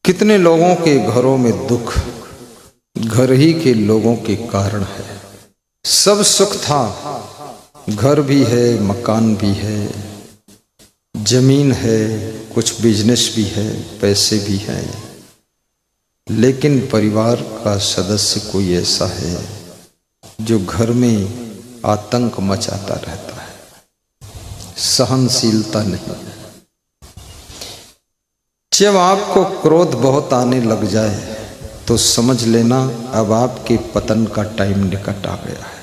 कितने लोगों के घरों में दुख घर ही के लोगों के कारण है। सब सुख था, घर भी है, मकान भी है, जमीन है, कुछ बिजनेस भी है, पैसे भी हैं, लेकिन परिवार का सदस्य कोई ऐसा है जो घर में आतंक मचाता रहता है, सहनशीलता नहीं। जब आपको क्रोध बहुत आने लग जाए तो समझ लेना अब आपके पतन का टाइम निकट आ गया है।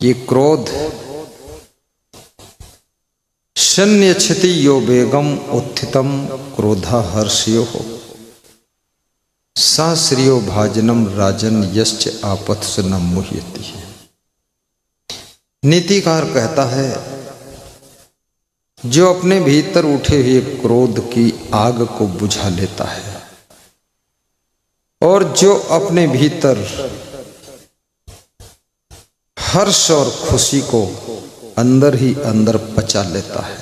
ये क्रोध शन्यच्छति यो वेगम उत्थितम क्रोधा हर्षयो हो साश्रियो भाजनम राजन यश्च आपत्स न मुह्यति। नीतिकार कहता है जो अपने भीतर उठे हुए क्रोध की आग को बुझा लेता है और जो अपने भीतर हर्ष और खुशी को अंदर ही अंदर पचा लेता है।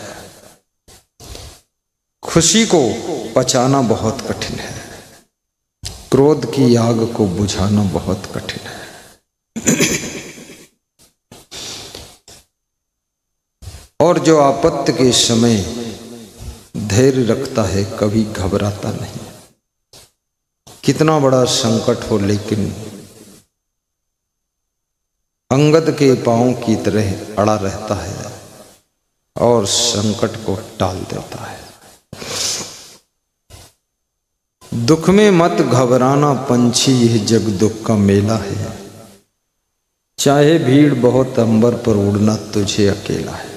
खुशी को पचाना बहुत कठिन है, क्रोध की आग को बुझाना बहुत कठिन है। और जो आपत्ति के समय धैर्य रखता है, कभी घबराता नहीं। कितना बड़ा संकट हो लेकिन अंगद के पांव की तरह अड़ा रहता है और संकट को टाल देता है। दुख में मत घबराना पंछी, यह जग दुख का मेला है। चाहे भीड़ बहुत अंबर पर उड़ना तुझे अकेला है।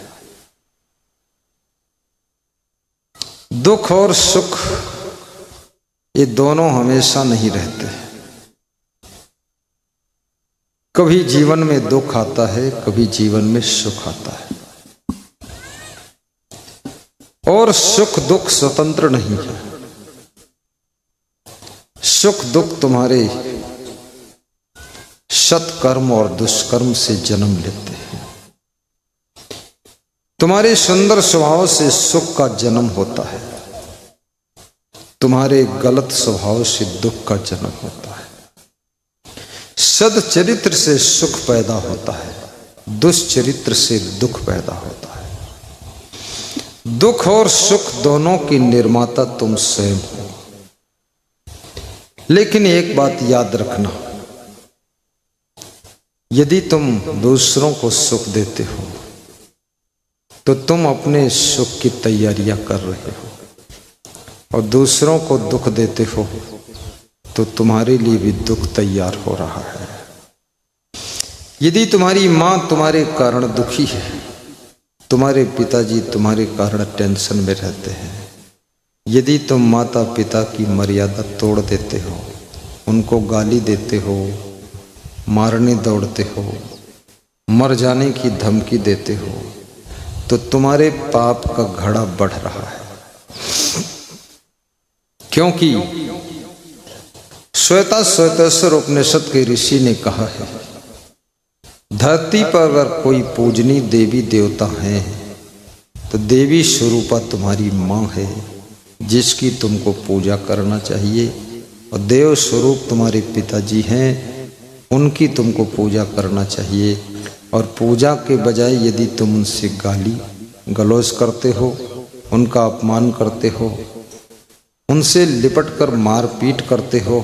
दुख और सुख ये दोनों हमेशा नहीं रहते। कभी जीवन में दुख आता है, कभी जीवन में सुख आता है। और सुख दुख स्वतंत्र नहीं है। सुख दुख तुम्हारे सत्कर्म और दुष्कर्म से जन्म लेते हैं। तुम्हारे सुंदर स्वभाव से सुख का जन्म होता है, तुम्हारे गलत स्वभाव से दुख का जन्म होता है। सदचरित्र से सुख पैदा होता है, दुष्चरित्र से दुख पैदा होता है। दुख और सुख दोनों की निर्माता तुम स्वयं हो। लेकिन एक बात याद रखना, यदि तुम दूसरों को सुख देते हो तो तुम अपने सुख की तैयारियां कर रहे हो, और दूसरों को दुख देते हो तो तुम्हारे लिए भी दुख तैयार हो रहा है। यदि तुम्हारी मां तुम्हारे कारण दुखी है, तुम्हारे पिताजी तुम्हारे कारण टेंशन में रहते हैं, यदि तुम माता पिता की मर्यादा तोड़ देते हो, उनको गाली देते हो, मारने दौड़ते हो, मर जाने की धमकी देते हो, तो तुम्हारे पाप का घड़ा बढ़ रहा है। क्योंकि श्वेता श्वेतेश्वर उपनिषद के ऋषि ने कहा है, धरती पर अगर कोई पूजनीय देवी देवता है तो देवी स्वरूपा तुम्हारी मां है, जिसकी तुमको पूजा करना चाहिए, और देव स्वरूप तुम्हारे पिताजी हैं, उनकी तुमको पूजा करना चाहिए। और पूजा के बजाय यदि तुम उनसे गाली गलौज करते हो, उनका अपमान करते हो, उनसे लिपट कर मारपीट करते हो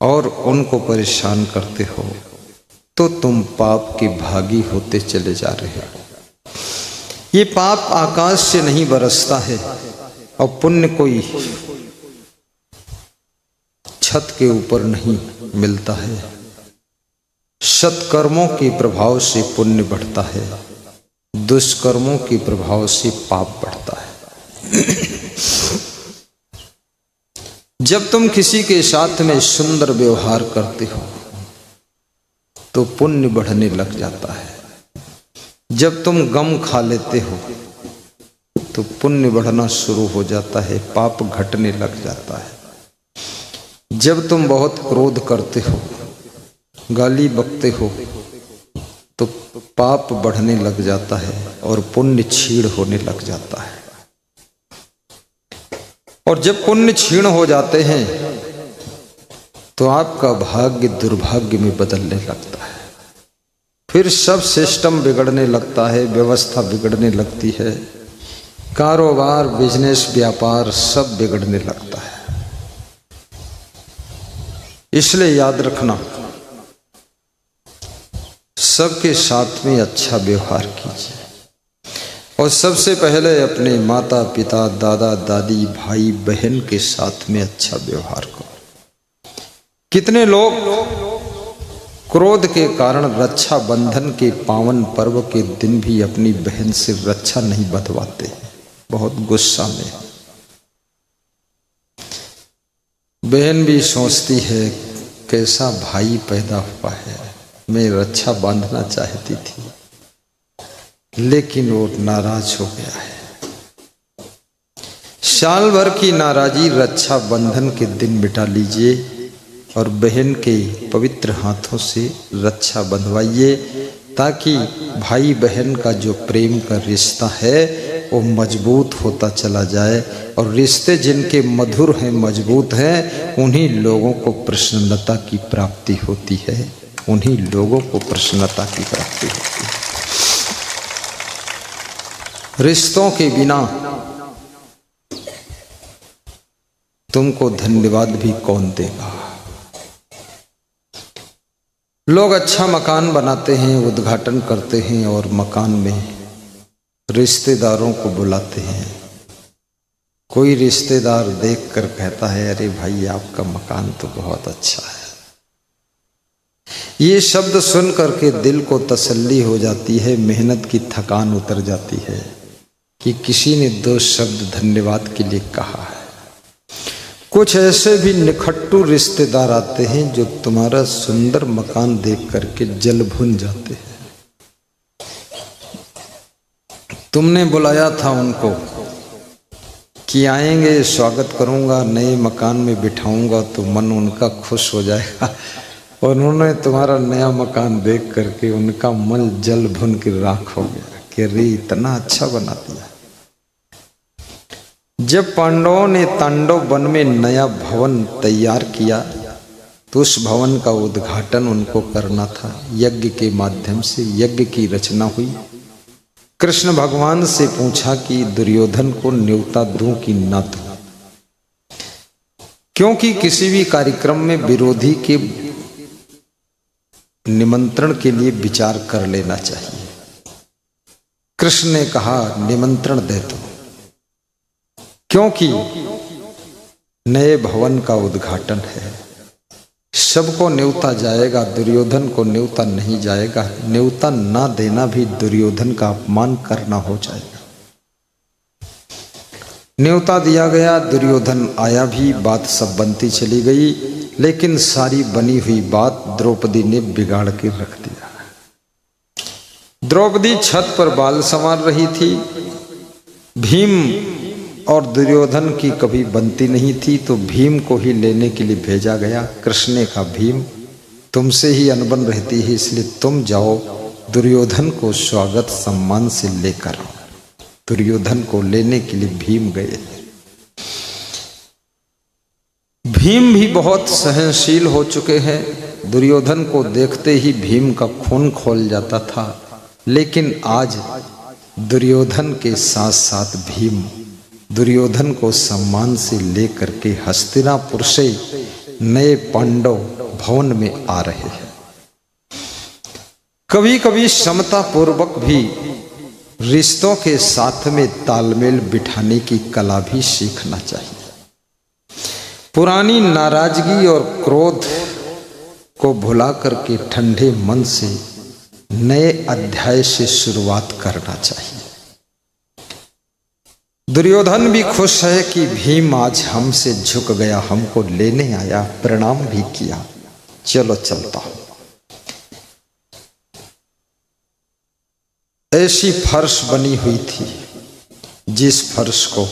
और उनको परेशान करते हो, तो तुम पाप के भागी होते चले जा रहे हो। ये पाप आकाश से नहीं बरसता है और पुण्य कोई छत के ऊपर नहीं मिलता है। सत्कर्मों के प्रभाव से पुण्य बढ़ता है, दुष्कर्मों के प्रभाव से पाप बढ़ता है। जब तुम किसी के साथ में सुंदर व्यवहार करते हो तो पुण्य बढ़ने लग जाता है। जब तुम गम खा लेते हो तो पुण्य बढ़ना शुरू हो जाता है, पाप घटने लग जाता है। जब तुम बहुत क्रोध करते हो, गाली बकते हो, तो पाप बढ़ने लग जाता है और पुण्य क्षीण होने लग जाता है। और जब पुण्य क्षीण हो जाते हैं तो आपका भाग्य दुर्भाग्य में बदलने लगता है। फिर सब सिस्टम बिगड़ने लगता है, व्यवस्था बिगड़ने लगती है, कारोबार, बिजनेस, व्यापार सब बिगड़ने लगता है। इसलिए याद रखना, सबके साथ में अच्छा व्यवहार कीजिए और सबसे पहले अपने माता पिता, दादा दादी, भाई बहन के साथ में अच्छा व्यवहार करो। कितने लोग क्रोध के कारण रक्षा बंधन के पावन पर्व के दिन भी अपनी बहन से रक्षा नहीं बंधवाते, बहुत गुस्सा में। बहन भी सोचती है कैसा भाई पैदा हुआ है, मैं रक्षा बांधना चाहती थी लेकिन वो नाराज हो गया है। साल भर की नाराजी रक्षा बंधन के दिन मिटा लीजिए और बहन के पवित्र हाथों से रक्षा बंधवाइए, ताकि भाई बहन का जो प्रेम का रिश्ता है वो मजबूत होता चला जाए। और रिश्ते जिनके मधुर हैं, मजबूत हैं, उन्हीं लोगों को प्रसन्नता की प्राप्ति होती है, उन्हीं लोगों को प्रसन्नता की प्राप्ति होती है। रिश्तों के बिना तुमको धन्यवाद भी कौन देगा। लोग अच्छा मकान बनाते हैं, उद्घाटन करते हैं और मकान में रिश्तेदारों को बुलाते हैं। कोई रिश्तेदार देखकर कहता है, अरे भाई आपका मकान तो बहुत अच्छा है। ये शब्द सुन करके दिल को तसल्ली हो जाती है, मेहनत की थकान उतर जाती है कि किसी ने दो शब्द धन्यवाद के लिए कहा है। कुछ ऐसे भी निखट्टू रिश्तेदार आते हैं जो तुम्हारा सुंदर मकान देख करके जल भुन जाते हैं। तुमने बुलाया था उनको कि आएंगे, स्वागत करूंगा, नए मकान में बिठाऊंगा तो मन उनका खुश हो जाएगा, और उन्होंने तुम्हारा नया मकान देख करके उनका मन जल भुन के राख हो गया कि अरे इतना अच्छा बना दिया। जब पांडवों ने तांडव वन में नया भवन तैयार किया तो उस भवन का उद्घाटन उनको करना था। यज्ञ के माध्यम से यज्ञ की रचना हुई। कृष्ण भगवान से पूछा कि दुर्योधन को न्योता दूं कि न दूं, क्योंकि किसी भी कार्यक्रम में विरोधी के निमंत्रण के लिए विचार कर लेना चाहिए। कृष्ण ने कहा निमंत्रण दे दो, क्योंकि नए भवन का उद्घाटन है, सबको न्योता जाएगा, दुर्योधन को न्योता नहीं जाएगा। न्योता ना देना भी दुर्योधन का अपमान करना हो जाएगा। न्योता दिया गया, दुर्योधन आया भी, बात सब बनती चली गई, लेकिन सारी बनी हुई बात द्रौपदी ने बिगाड़ के रख दिया। द्रौपदी छत पर बाल संवार रही थी। भीम और दुर्योधन की कभी बनती नहीं थी, तो भीम को ही लेने के लिए भेजा गया। कृष्ण ने कहा भीम तुमसे ही अनबन रहती है, इसलिए तुम जाओ, दुर्योधन को स्वागत सम्मान से लेकर आओ। दुर्योधन को लेने के लिए भीम गए। भीम भी बहुत सहनशील हो चुके हैं। दुर्योधन को देखते ही भीम का खून खौल जाता था, लेकिन आज दुर्योधन के साथ साथ भीम दुर्योधन को सम्मान से लेकर के हस्तिनापुर से नए पांडव भवन में आ रहे हैं। कभी कभी समता पूर्वक भी रिश्तों के साथ में तालमेल बिठाने की कला भी सीखना चाहिए। पुरानी नाराजगी और क्रोध को भुला करके ठंडे मन से नए अध्याय से शुरुआत करना चाहिए। दुर्योधन भी खुश है कि भीम आज हमसे झुक गया, हमको लेने आया, प्रणाम भी किया, चलो चलता हूं। ऐसी फर्श बनी हुई थी जिस फर्श को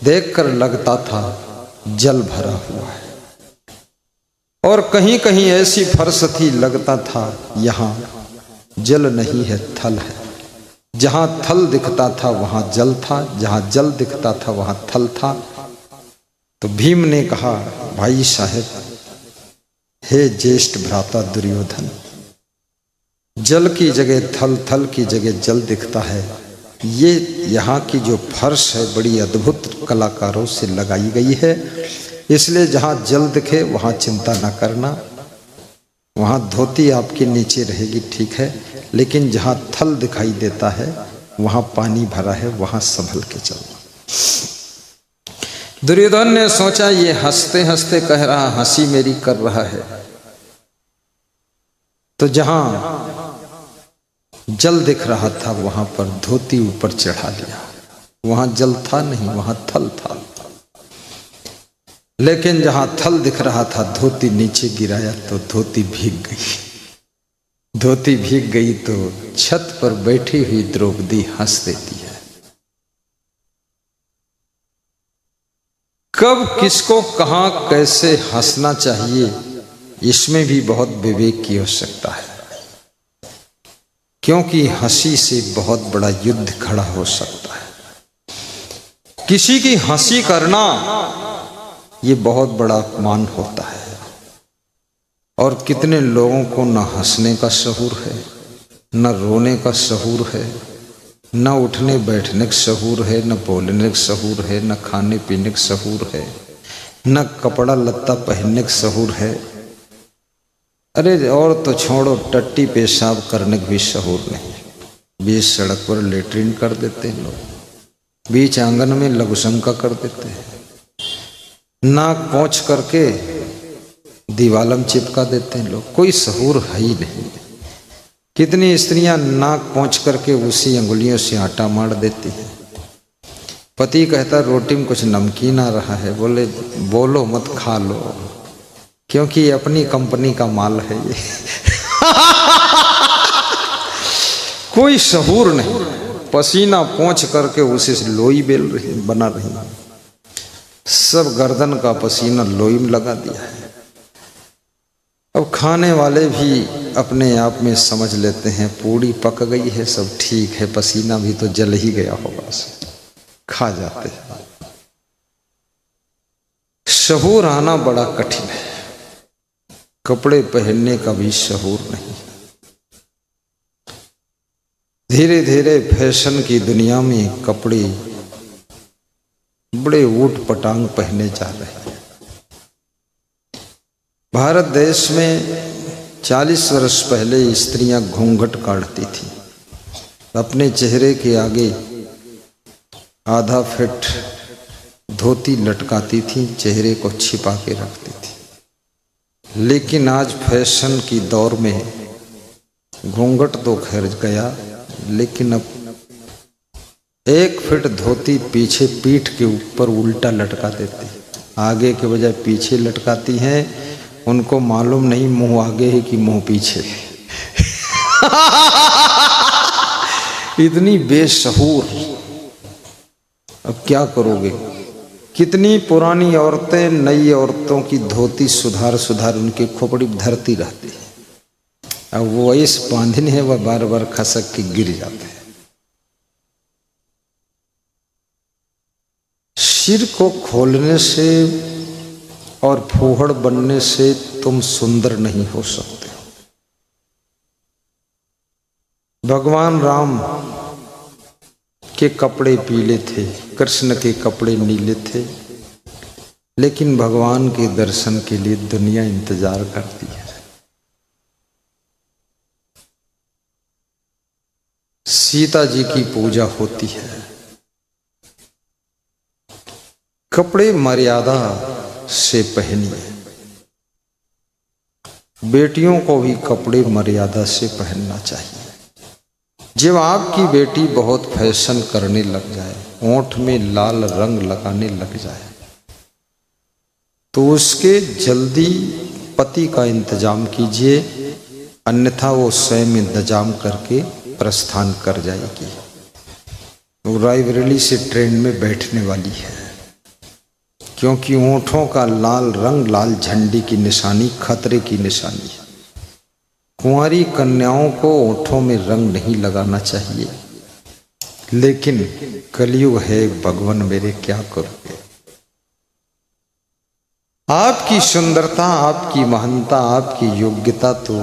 देखकर लगता था जल भरा हुआ है, और कहीं कहीं ऐसी फर्श थी लगता था यहां जल नहीं है, थल है। जहां थल दिखता था वहां जल था, जहां जल दिखता था वहां थल था। तो भीम ने कहा, भाई साहब, हे ज्येष्ठ भ्राता दुर्योधन, जल की जगह थल, थल की जगह जल दिखता है। ये यहाँ की जो फर्श है बड़ी अद्भुत कलाकारों से लगाई गई है, इसलिए जहाँ जल दिखे वहाँ चिंता न करना, वहाँ धोती आपके नीचे रहेगी, ठीक है, लेकिन जहाँ थल दिखाई देता है वहाँ पानी भरा है, वहाँ संभल के चलना। दुर्योधन ने सोचा ये हंसते हंसते कह रहा, हंसी मेरी कर रहा है, तो जहां जल दिख रहा था वहां पर धोती ऊपर चढ़ा लिया। वहां जल था नहीं, वहां थल था, लेकिन जहां थल दिख रहा था धोती नीचे गिराया तो धोती भीग गई। धोती भीग गई तो छत पर बैठी हुई द्रौपदी हंस देती है। कब किसको कहां कैसे हंसना चाहिए, इसमें भी बहुत विवेक की आवश्यकता है, क्योंकि हंसी से बहुत बड़ा युद्ध खड़ा हो सकता है। किसी की हंसी करना ये बहुत बड़ा अपमान होता है। और कितने लोगों को न हंसने का शऊर है, न रोने का शऊर है, न उठने बैठने का शऊर है, न बोलने का शऊर है, न खाने पीने का शऊर है, न कपड़ा लत्ता पहनने का शऊर है। अरे और तो छोड़ो, टट्टी पेशाब करने का भी शऊर नहीं। बीच सड़क पर लेटरिन कर देते हैं लोग, बीच आंगन में लघुशंका कर देते हैं, नाक पोंछ करके दीवालम चिपका देते हैं लोग, कोई शऊर है ही नहीं। कितनी स्त्रियां नाक पोंछ करके उसी अंगुलियों से आटा मार देती हैं। पति कहता रोटी में कुछ नमकीन आ रहा है, बोले बोलो मत, खा लो, क्योंकि अपनी कंपनी का माल है ये। कोई शऊर नहीं, पसीना पोंछ करके उसे लोई बेल रही बना रही, सब गर्दन का पसीना लोई में लगा दिया है। अब खाने वाले भी अपने आप में समझ लेते हैं पूड़ी पक गई है, सब ठीक है, पसीना भी तो जल ही गया होगा, खा जाते हैं। शऊर आना बड़ा कठिन है। कपड़े पहनने का भी शऊर नहीं। धीरे धीरे फैशन की दुनिया में कपड़े बड़े ऊट पटांग पहने जा रहे हैं। भारत देश में 40 वर्ष पहले स्त्रियां घूंघट काटती थी, अपने चेहरे के आगे आधा फीट धोती लटकाती थी, चेहरे को छिपा के रखती थी। लेकिन आज फैशन की दौर में घूंघट तो खैर गया, लेकिन अब 1 फीट धोती पीछे पीठ के ऊपर उल्टा लटका देती, आगे के बजाय पीछे लटकाती हैं। उनको मालूम नहीं मुंह आगे है कि मुंह पीछे। इतनी बेशऊर। अब क्या करोगे? कितनी पुरानी औरतें नई औरतों की धोती सुधार सुधार उनकी खोपड़ी धरती रहती है। अब वो इस बांधनी है, वह बार बार खसक के गिर जाते हैं। सिर को खोलने से और फूहड़ बनने से तुम सुंदर नहीं हो सकते। भगवान राम के कपड़े पीले थे, कृष्ण के कपड़े नीले थे, लेकिन भगवान के दर्शन के लिए दुनिया इंतजार करती है। सीता जी की पूजा होती है। कपड़े मर्यादा से पहनिए। बेटियों को भी कपड़े मर्यादा से पहनना चाहिए। जब आपकी बेटी बहुत फैशन करने लग जाए, होंठ में लाल रंग लगाने लग जाए, तो उसके जल्दी पति का इंतजाम कीजिए, अन्यथा वो स्वयं इंतजाम करके प्रस्थान कर जाएगी। वो रायबरेली से ट्रेन में बैठने वाली है, क्योंकि होंठों का लाल रंग लाल झंडे की निशानी, खतरे की निशानी है। कुंवारी कन्याओं को होंठों में रंग नहीं लगाना चाहिए, लेकिन कलयुग है भगवान मेरे, क्या करोगे। आपकी सुंदरता, आपकी महानता, आपकी योग्यता तो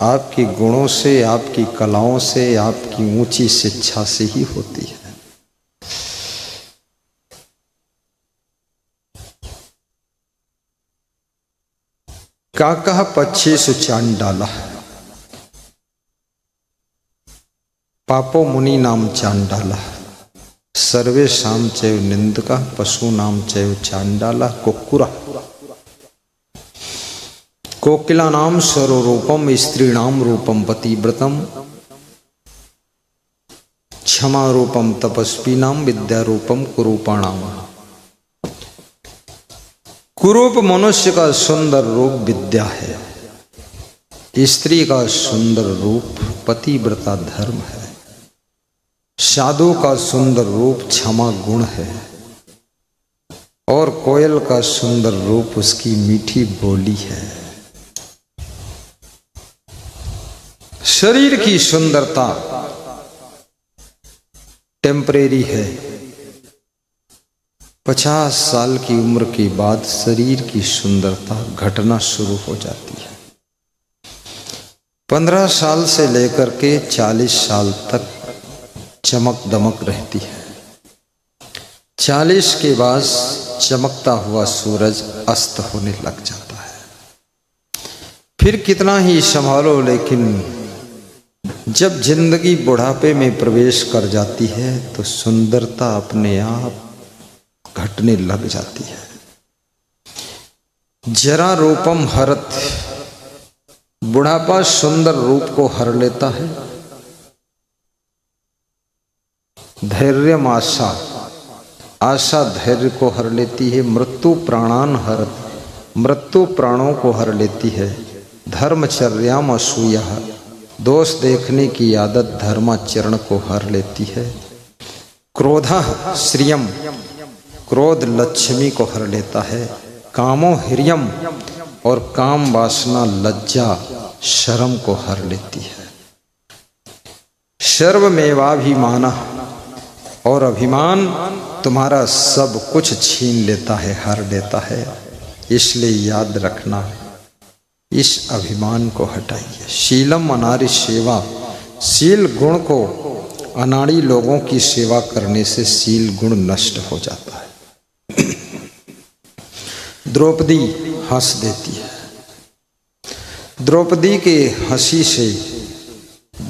आपके गुणों से, आपकी कलाओं से, आपकी ऊंची शिक्षा से ही होती है। काका पच्छेसु चांडाला पापो मुनि नाम चांडाला सर्वे शाम चैव निंदका पशु नाम चैव चांडाला कुक्कुरा कोकिला नाम स्वरूपम स्त्रीणाम रूपम पतिव्रतम क्षमा रूपम तपस्वी नाम विद्या रूपम कुरूपाणाम। कुरूप मनुष्य का सुंदर रूप विद्या है, स्त्री का सुंदर रूप पतिव्रता धर्म है, साधु का सुंदर रूप क्षमा गुण है और कोयल का सुंदर रूप उसकी मीठी बोली है। शरीर की सुंदरता टेम्परेरी है। 50 साल की उम्र के बाद शरीर की सुंदरता घटना शुरू हो जाती है। 15 साल से लेकर के 40 साल तक चमक दमक रहती है। 40 के बाद चमकता हुआ सूरज अस्त होने लग जाता है। फिर कितना ही संभालो, लेकिन जब जिंदगी बुढ़ापे में प्रवेश कर जाती है तो सुंदरता अपने आप घटने लग जाती है। जरा रूपम हरत, बुढ़ापा सुंदर रूप को हर लेता है। धैर्यम आशा, आशा धैर्य को हर लेती है। मृत्यु प्राणान हरत, मृत्यु प्राणों को हर लेती है। धर्मचर्याम असूया, दोष देखने की आदत धर्माचरण को हर लेती है। क्रोधः श्रियम, क्रोध लक्ष्मी को हर लेता है। कामो हिर्यम, और काम वासना लज्जा शर्म को हर लेती है। सर्वमेवाभिमानः, और अभिमान तुम्हारा सब कुछ छीन लेता है, हर लेता है। इसलिए याद रखना, इस अभिमान को हटाइए। शीलम अनारी सेवा, शील गुण को, अनाड़ी लोगों की सेवा करने से शील गुण नष्ट हो जाता है। द्रौपदी हंस देती है। द्रौपदी के हंसी से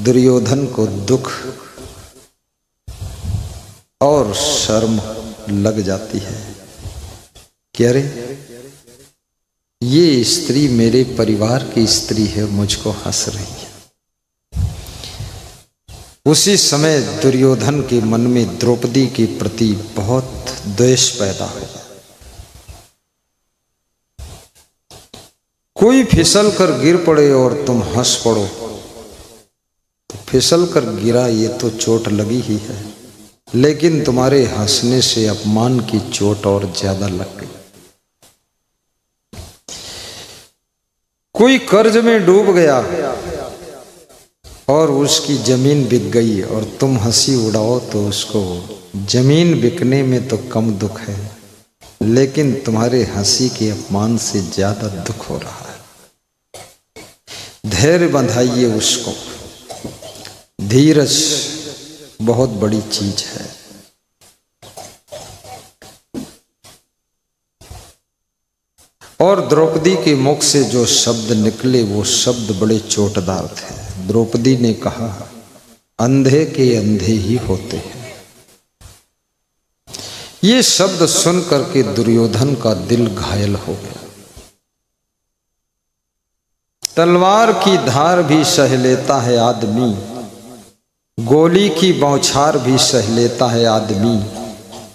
दुर्योधन को दुख और शर्म लग जाती है कि अरे ये स्त्री मेरे परिवार की स्त्री है, मुझको हंस रही है। उसी समय दुर्योधन के मन में द्रौपदी के प्रति बहुत द्वेष पैदा हो। कोई फिसल कर गिर पड़े और तुम हंस पड़ो, तो फिसल कर गिरा ये तो चोट लगी ही है, लेकिन तुम्हारे हंसने से अपमान की चोट और ज्यादा लग गई। कोई कर्ज में डूब गया और उसकी जमीन बिक गई और तुम हंसी उड़ाओ तो उसको जमीन बिकने में तो कम दुख है, लेकिन तुम्हारे हंसी के अपमान से ज्यादा दुख हो रहा है। धैर्य बंधाइए उसको। धीरज बहुत बड़ी चीज है। और द्रौपदी के मुख से जो शब्द निकले वो शब्द बड़े चोटदार थे। द्रौपदी ने कहा, अंधे के अंधे ही होते हैं। ये शब्द सुन करके दुर्योधन का दिल घायल हो गया। तलवार की धार भी सह लेता है आदमी, गोली की बौछार भी सह लेता है आदमी,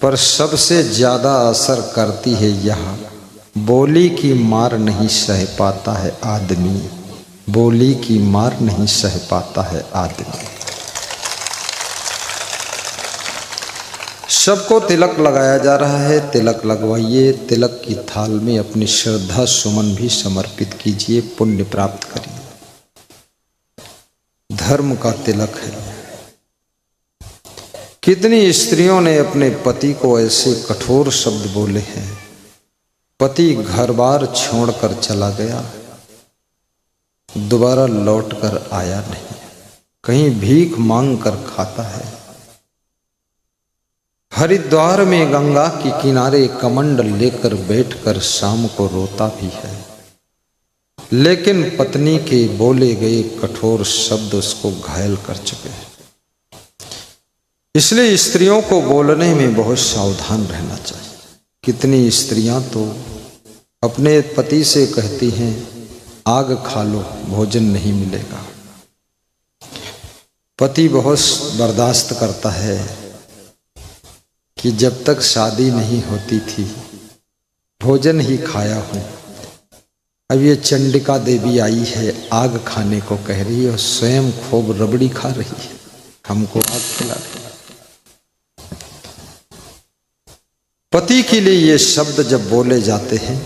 पर सबसे ज्यादा असर करती है यह, बोली की मार नहीं सह पाता है आदमी। बोली की मार नहीं सह पाता है आदमी। सबको तिलक लगाया जा रहा है, तिलक लगवाइए। तिलक की थाल में अपनी श्रद्धा सुमन भी समर्पित कीजिए, पुण्य प्राप्त करिए। धर्म का तिलक है। कितनी स्त्रियों ने अपने पति को ऐसे कठोर शब्द बोले हैं पति घर बार छोड़कर चला गया, दोबारा लौट कर आया नहीं, कहीं भीख मांग कर खाता है। हरिद्वार में गंगा के किनारे कमंडल लेकर बैठकर शाम को रोता भी है, लेकिन पत्नी के बोले गए कठोर शब्द उसको घायल कर चुके हैं। इसलिए स्त्रियों को बोलने में बहुत सावधान रहना चाहिए। कितनी स्त्रियां तो अपने पति से कहती हैं आग खा लो, भोजन नहीं मिलेगा। पति बहुत बर्दाश्त करता है कि जब तक शादी नहीं होती थी भोजन ही खाया हूं, अब ये चंडिका देवी आई है आग खाने को कह रही है और स्वयं खूब रबड़ी खा रही है, हमको आग खिला रही है। पति के लिए ये शब्द जब बोले जाते हैं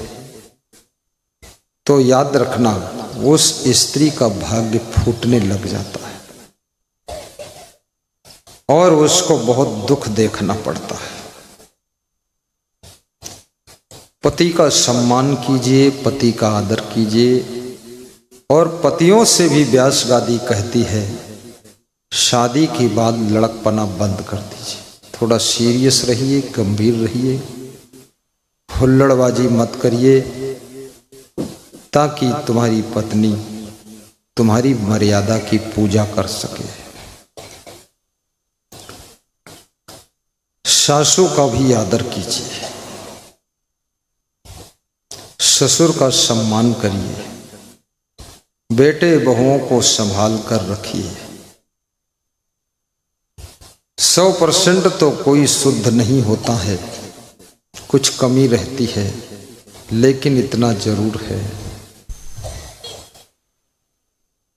तो याद रखना उस स्त्री का भाग्य फूटने लग जाता है और उसको बहुत दुख देखना पड़ता है। पति का सम्मान कीजिए, पति का आदर कीजिए। और पतियों से भी व्यास गादी कहती है शादी के बाद लड़कपना बंद कर दीजिए, थोड़ा सीरियस रहिए, गंभीर रहिए, हुल्लड़बाजी मत करिए, ताकि तुम्हारी पत्नी तुम्हारी मर्यादा की पूजा कर सके। सासू का भी आदर कीजिए, ससुर का सम्मान करिए, बेटे बहुओं को संभाल कर रखिए। 100% तो कोई शुद्ध नहीं होता है, कुछ कमी रहती है, लेकिन इतना जरूर है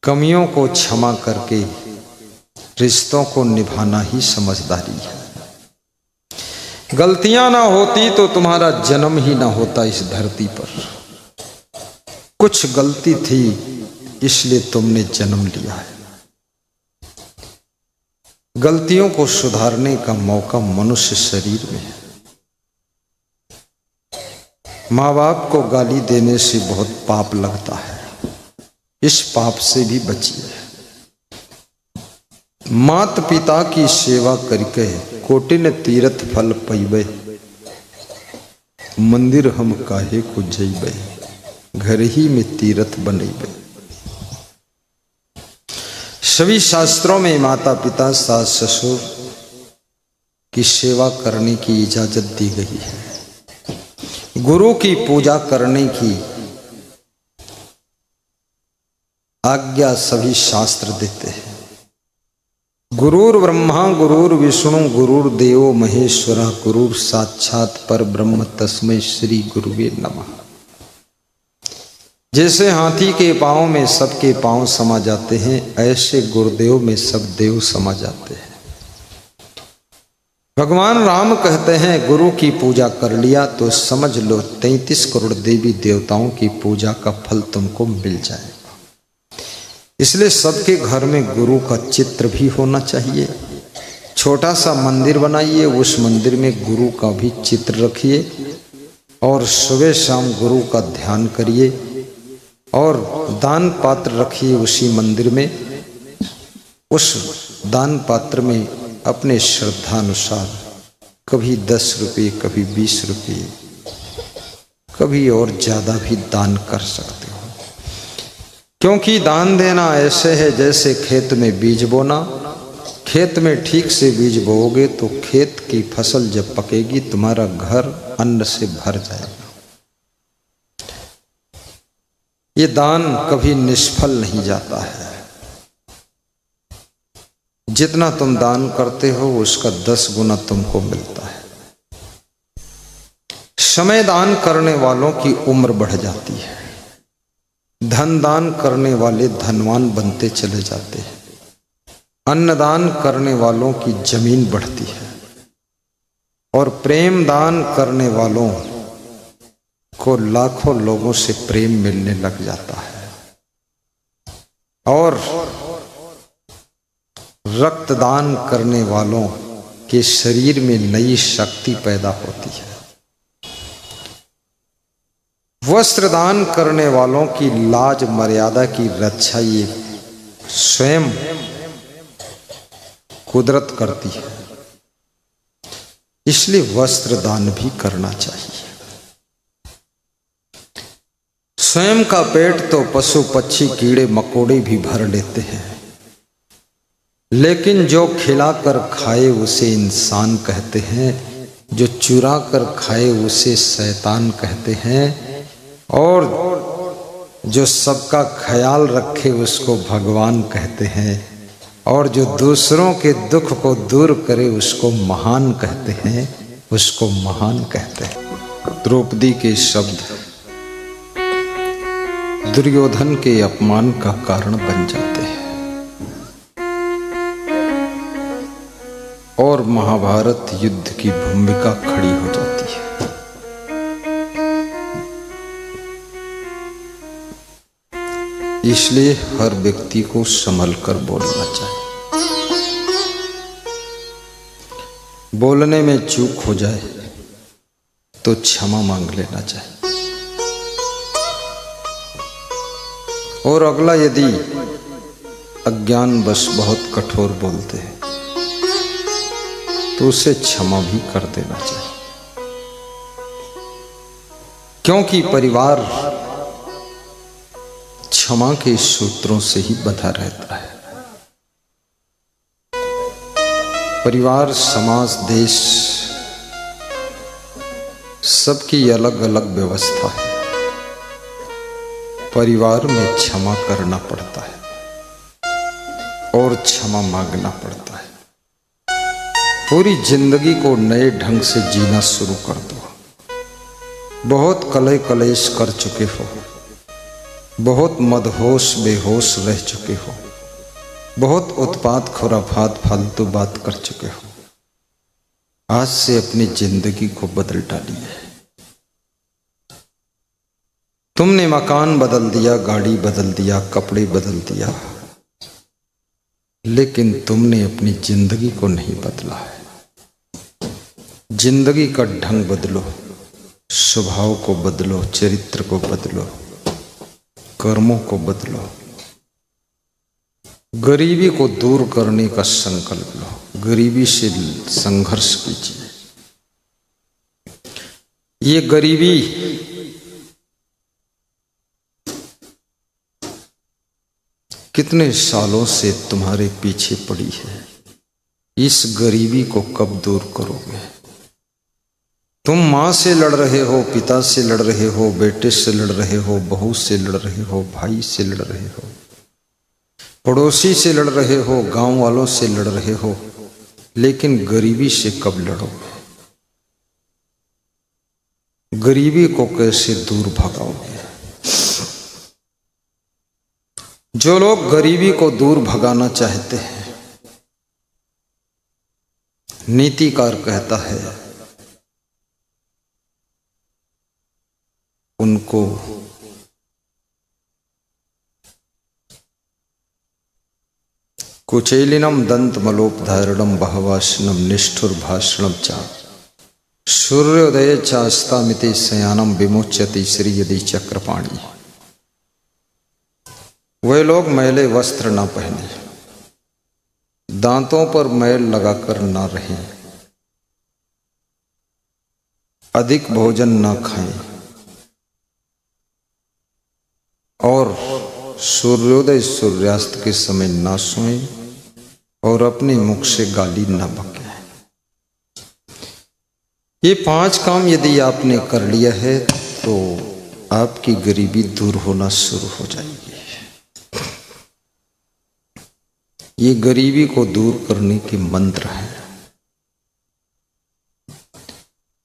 कमियों को क्षमा करके रिश्तों को निभाना ही समझदारी है। गलतियां ना होती तो तुम्हारा जन्म ही ना होता इस धरती पर। कुछ गलती थी इसलिए तुमने जन्म लिया है। गलतियों को सुधारने का मौका मनुष्य शरीर में है। माँ बाप को गाली देने से बहुत पाप लगता है, इस पाप से भी बचिए। मात पिता की सेवा करके कोटिन तीर्थ फल पैबे, मंदिर हम काहे को जइबे, घर ही में तीर्थ बनेबे। सभी शास्त्रों में माता पिता सास ससुर की सेवा करने की इजाजत दी गई है। गुरु की पूजा करने की आज्ञा सभी शास्त्र देते हैं। गुरुर ब्रह्मा गुरुर विष्णु गुरुर्देवो महेश्वरा गुरुर साक्षात पर ब्रह्म तस्मै श्री गुरुवे नमः। जैसे हाथी के पांव में सबके पांव समा जाते हैं, ऐसे गुरुदेव में सब देव समा जाते हैं। भगवान राम कहते हैं गुरु की पूजा कर लिया तो समझ लो 33 करोड़ देवी देवताओं की पूजा का फल तुमको मिल जाएगा। इसलिए सबके घर में गुरु का चित्र भी होना चाहिए। छोटा सा मंदिर बनाइए, उस मंदिर में गुरु का भी चित्र रखिए और सुबह शाम गुरु का ध्यान करिए और दान पात्र रखिए उसी मंदिर में। उस दान पात्र में अपने श्रद्धानुसार कभी 10 रुपये, कभी 20 रुपये, कभी और ज़्यादा भी दान कर सकते हो। क्योंकि दान देना ऐसे है जैसे खेत में बीज बोना। खेत में ठीक से बीज बोओगे तो खेत की फसल जब पकेगी तुम्हारा घर अन्न से भर जाएगा। ये दान कभी निष्फल नहीं जाता है। जितना तुम दान करते हो उसका 10 गुना तुमको मिलता है। समय दान करने वालों की उम्र बढ़ जाती है। धन दान करने वाले धनवान बनते चले जाते हैं। अन्नदान करने वालों की जमीन बढ़ती है और प्रेम दान करने वालों को लाखों लोगों से प्रेम मिलने लग जाता है और रक्तदान करने वालों के शरीर में नई शक्ति पैदा होती है। वस्त्र दान करने वालों की लाज मर्यादा की रक्षा ये स्वयं कुदरत करती है, इसलिए वस्त्र दान भी करना चाहिए। स्वयं का पेट तो पशु पक्षी कीड़े मकोड़े भी भर लेते हैं, लेकिन जो खिलाकर खाए उसे इंसान कहते हैं, जो चुरा कर खाए उसे शैतान कहते हैं, और जो सबका ख्याल रखे उसको भगवान कहते हैं, और जो दूसरों के दुख को दूर करे उसको महान कहते हैं, उसको महान कहते हैं। द्रौपदी के शब्द दुर्योधन के अपमान का कारण बन जाते हैं और महाभारत युद्ध की भूमिका खड़ी हो जाती है। इसलिए हर व्यक्ति को संभल कर बोलना चाहिए। बोलने में चूक हो जाए तो क्षमा मांग लेना चाहिए, और अगला यदि अज्ञानवश बहुत कठोर बोलते हैं तो उसे क्षमा भी कर देना चाहिए, क्योंकि परिवार क्षमा के सूत्रों से ही बंधा रहता है। परिवार, समाज, देश सबकी अलग अलग व्यवस्था है। परिवार में क्षमा करना पड़ता है और क्षमा मांगना पड़ता है। पूरी जिंदगी को नए ढंग से जीना शुरू कर दो। बहुत कलह कलेश कर चुके हो, बहुत मदहोश बेहोश रह चुके हो, बहुत उत्पात खुराफात फालतू बात कर चुके हो। आज से अपनी जिंदगी को बदल डालिए। तुमने मकान बदल दिया, गाड़ी बदल दिया, कपड़े बदल दिया, लेकिन तुमने अपनी जिंदगी को नहीं बदला है। जिंदगी का ढंग बदलो, स्वभाव को बदलो, चरित्र को बदलो, कर्मों को बदलो। गरीबी को दूर करने का संकल्प लो, गरीबी से संघर्ष कीजिए। ये गरीबी कितने सालों से तुम्हारे पीछे पड़ी है, इस गरीबी को कब दूर करोगे? तुम माँ से लड़ रहे हो, पिता से लड़ रहे हो, बेटे से लड़ रहे हो, बहू से लड़ रहे हो, भाई से लड़ रहे हो, पड़ोसी से लड़ रहे हो, गांव वालों से लड़ रहे हो, लेकिन गरीबी से कब लड़ोगे? गरीबी को कैसे दूर भगाओगे? जो लोग गरीबी को दूर भगाना चाहते हैं, नीतिकार कहता है उनको कुचैलिनम दंत मलोपधारणम बहवासनम निष्ठुर भाषणम चा सूर्योदय चास्तामिति शयानम विमोच्यति श्री यदि चक्रपाणी। वे लोग मैले वस्त्र ना पहने, दांतों पर मैल लगाकर ना रहें, अधिक भोजन ना खाएं और सूर्योदय सूर्यास्त के समय ना सोएं और अपने मुख से गाली ना बकें। ये 5 काम यदि आपने कर लिया है तो आपकी गरीबी दूर होना शुरू हो जाएगी। ये गरीबी को दूर करने के मंत्र हैं।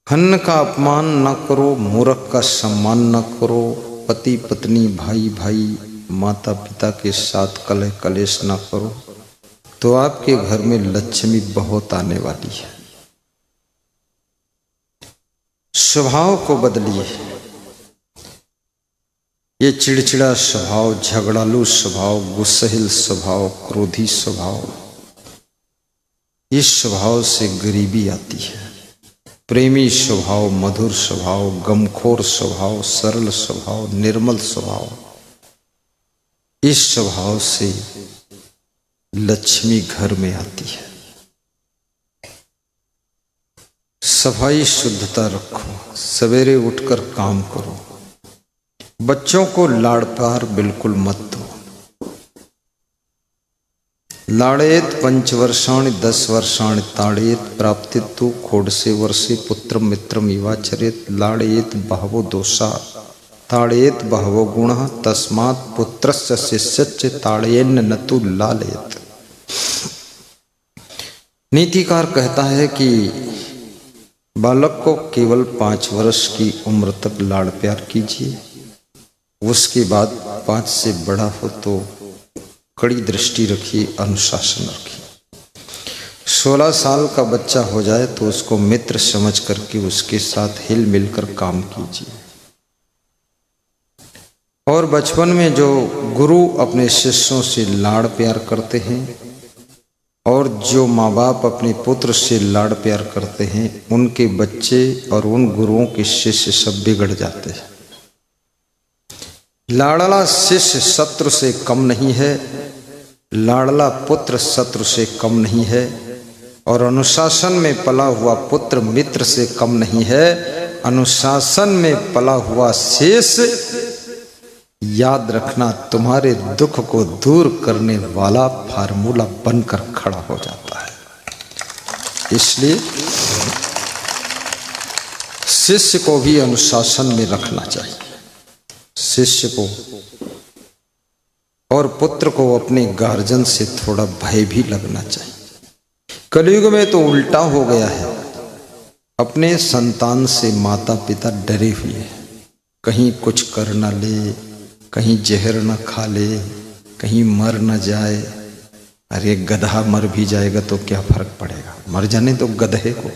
अन्न का अपमान न करो, मूर्ख का सम्मान न करो, पति पत्नी भाई भाई माता पिता के साथ कलह कलेश न करो, तो आपके घर में लक्ष्मी बहुत आने वाली है। स्वभाव को बदलिए। ये चिड़चिड़ा स्वभाव, झगड़ालू स्वभाव, गुस्सैल स्वभाव, क्रोधी स्वभाव, इस स्वभाव से गरीबी आती है। प्रेमी स्वभाव, मधुर स्वभाव, गमखोर स्वभाव, सरल स्वभाव, निर्मल स्वभाव, इस स्वभाव से लक्ष्मी घर में आती है। सफाई शुद्धता रखो, सवेरे उठकर काम करो, बच्चों को लाड़ प्यार बिल्कुल मत दो। लाड़ेत पंचवर्षाणि 10 वर्षाणि ताड़ेत प्राप्तितु खोडसे वर्षे पुत्रम मित्रम इवाचरेत लाड़ेत बहवो दोषा ताड़ेत बहवो गुणः तस्मात् पुत्रस्य शिष्यस्य ताड़येन नतु लालयेत। नीतिकार कहता है कि बालक को केवल 5 वर्ष की उम्र तक लाड़ प्यार कीजिए, उसके बाद 5 से बड़ा हो तो कड़ी दृष्टि रखिए, अनुशासन रखिए। 16 साल का बच्चा हो जाए तो उसको मित्र समझ करके उसके साथ हिल मिलकर काम कीजिए। और बचपन में जो गुरु अपने शिष्यों से लाड़ प्यार करते हैं और जो माँ बाप अपने पुत्र से लाड़ प्यार करते हैं, उनके बच्चे और उन गुरुओं के शिष्य सब बिगड़ जाते हैं। लाड़ला शिष्य शत्रु से कम नहीं है, लाड़ला पुत्र शत्रु से कम नहीं है, और अनुशासन में पला हुआ पुत्र मित्र से कम नहीं है। अनुशासन में पला हुआ शिष्य, याद रखना, तुम्हारे दुख को दूर करने वाला फार्मूला बनकर खड़ा हो जाता है। इसलिए शिष्य को भी अनुशासन में रखना चाहिए, शिष्य को और पुत्र को अपने गार्जियन से थोड़ा भय भी लगना चाहिए। कलयुग में तो उल्टा हो गया है, अपने संतान से माता पिता डरे हुए हैं, कहीं कुछ कर न ले, कहीं जहर न खा ले, कहीं मर न जाए। अरे गधा मर भी जाएगा तो क्या फर्क पड़ेगा, मर जाने तो गधे को।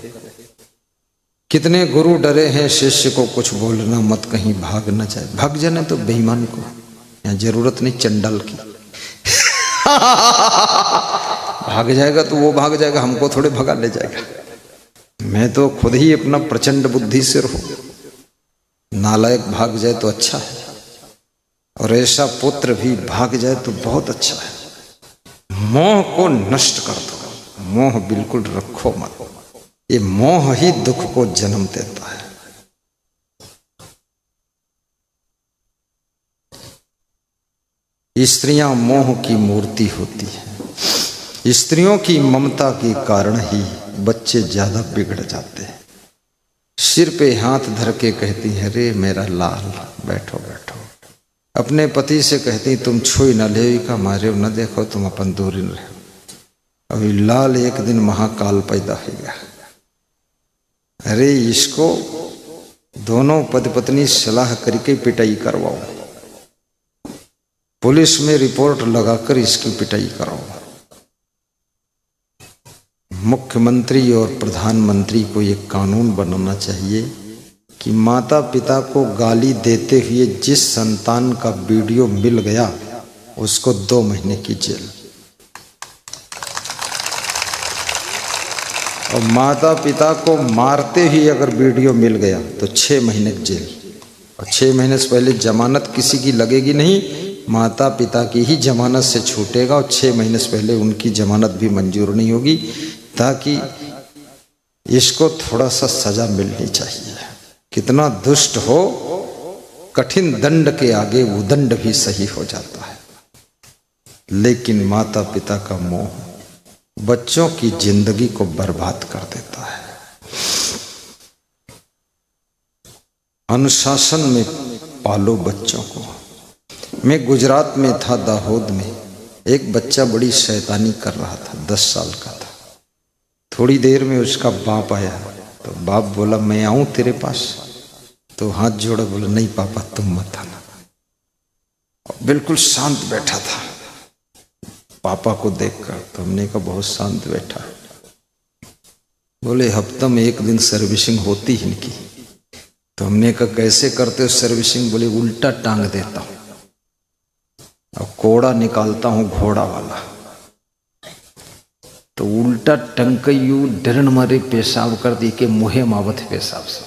कितने गुरु डरे हैं शिष्य को कुछ बोलना मत, कहीं भाग न जाए। भाग जाने तो बेईमान को, यहाँ जरूरत नहीं चंडाल की। भाग जाएगा तो वो भाग जाएगा, हमको थोड़े भगा ले जाएगा। मैं तो खुद ही अपना प्रचंड बुद्धि सिर हूं, नालायक भाग जाए तो अच्छा है, और ऐसा पुत्र भी भाग जाए तो बहुत अच्छा है। मोह को नष्ट कर दो, मोह बिल्कुल रखो मत, ये मोह ही दुख को जन्म देता है। स्त्रियां मोह की मूर्ति होती हैं, स्त्रियों की ममता के कारण ही बच्चे ज्यादा बिगड़ जाते हैं। सिर पे हाथ धर के कहती है, रे मेरा लाल बैठो बैठो। अपने पति से कहती, तुम छुई न ले का मारे न देखो, तुम अपन दूरी न रहो। अभी लाल एक दिन महाकाल पैदा हो गया। अरे इसको दोनों पति पत्नी सलाह करके पिटाई करवाओ, पुलिस में रिपोर्ट लगाकर इसकी पिटाई कराओ। मुख्यमंत्री और प्रधानमंत्री को एक कानून बनाना चाहिए कि माता पिता को गाली देते हुए जिस संतान का वीडियो मिल गया उसको 2 महीने की जेल, और माता पिता को मारते ही अगर वीडियो मिल गया तो 6 महीने की जेल। और 6 महीने से पहले जमानत किसी की लगेगी नहीं, माता पिता की ही जमानत से छूटेगा, और 6 महीने से पहले उनकी जमानत भी मंजूर नहीं होगी, ताकि इसको थोड़ा सा सजा मिलनी चाहिए। कितना दुष्ट हो, कठिन दंड के आगे उदंड भी सही हो जाता है। लेकिन माता पिता का मोह बच्चों की जिंदगी को बर्बाद कर देता है। अनुशासन में पालो बच्चों को। मैं गुजरात में था, दाहोद में, एक बच्चा बड़ी शैतानी कर रहा था, 10 साल का था। थोड़ी देर में उसका बाप आया, तो बाप बोला मैं आऊं तेरे पास, तो हाथ जोड़ा, बोला नहीं पापा तुम मत आना। बिल्कुल शांत बैठा था पापा को देखकर, तो हमने कहा बहुत शांत बैठा। बोले हफ्ता में 1 दिन सर्विसिंग होती है इनकी। तो हमने कहा कैसे करते हो सर्विसिंग? बोले उल्टा टांग देता हूं और कोड़ा निकालता हूं घोड़ा वाला। तो उल्टा टंकयू डरन मारे पेशाब कर दी के मुहे मावत है पेशाब से,